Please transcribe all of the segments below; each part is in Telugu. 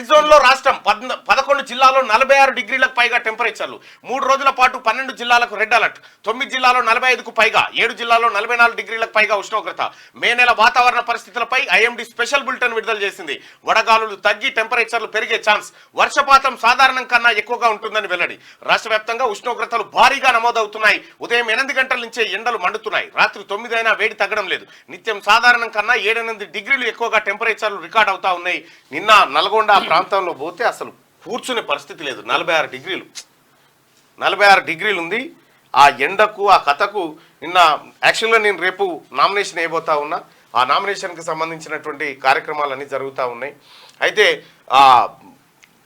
రెడ్ జోన్ లో రాష్ట్రం 11 జిల్లాల్లో 46 డిగ్రీలకు పైగా టెంపరేచర్లు. 3 రోజుల పాటు 12 జిల్లాలకు రెడ్ అలర్ట్. 9 జిల్లాల్లో 45కు పైగా, 7 జిల్లాల్లో 44 డిగ్రీలకు పైగా ఉష్ణోగ్రత. మే నెల వాతావరణ పరిస్థితులపై ఐఎండీ స్పెషల్ బులెటిన్ విడుదల చేసింది. వడగాలులు తగ్గి టెంపరేచర్లు పెరిగే ఛాన్స్, వర్షపాతం సాధారణం కన్నా ఎక్కువగా ఉంటుందని వెల్లడి. రాష్ట్ర వ్యాప్తంగా ఉష్ణోగ్రతలు భారీగా నమోదవుతున్నాయి. ఉదయం 8 గంటల నుంచే ఎండలు మండుతున్నాయి. రాత్రి 9 అయినా వేడి తగ్గడం లేదు. నిత్యం సాధారణం కన్నా 7-8 డిగ్రీలు ఎక్కువగా టెంపరేచర్లు రికార్డ్ అవుతా ఉన్నాయి. నిన్న నల్గొండ ప్రాంతంలో పోతే అసలు కూర్చునే పరిస్థితి లేదు. 46 డిగ్రీలు ఉంది. ఆ ఎండకు ఆ కథకు నిన్న యాక్చువల్గా నేను రేపు నామినేషన్ వేయబోతా ఉన్నా. ఆ నామినేషన్కి సంబంధించినటువంటి కార్యక్రమాలన్నీ జరుగుతూ ఉన్నాయి. అయితే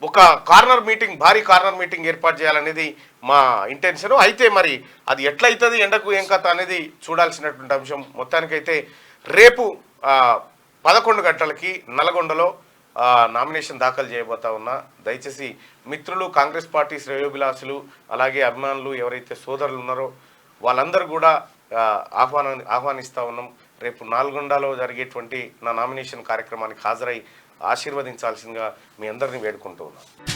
ఒక కార్నర్ మీటింగ్, భారీ కార్నర్ మీటింగ్ ఏర్పాటు చేయాలనేది మా ఇంటెన్షన్. అయితే మరి అది ఎట్లయితుంది, ఎండకు ఏం కథ అనేది చూడాల్సినటువంటి అంశం. మొత్తానికైతే రేపు 11 గంటలకి నల్గొండలో నామినేషన్ దాఖలు చేయబోతా ఉన్నా. దయచేసి మిత్రులు, కాంగ్రెస్ పార్టీ శ్రేయోభిలాషులు, అలాగే అభిమానులు ఎవరైతే సోదరులు ఉన్నారో వాళ్ళందరూ కూడా ఆహ్వానిస్తూ ఉన్నాం. రేపు నల్గొండలో జరిగేటువంటి నా నామినేషన్ కార్యక్రమానికి హాజరై ఆశీర్వదించాల్సిందిగా మీ అందరినీ వేడుకుంటూ ఉన్నాను.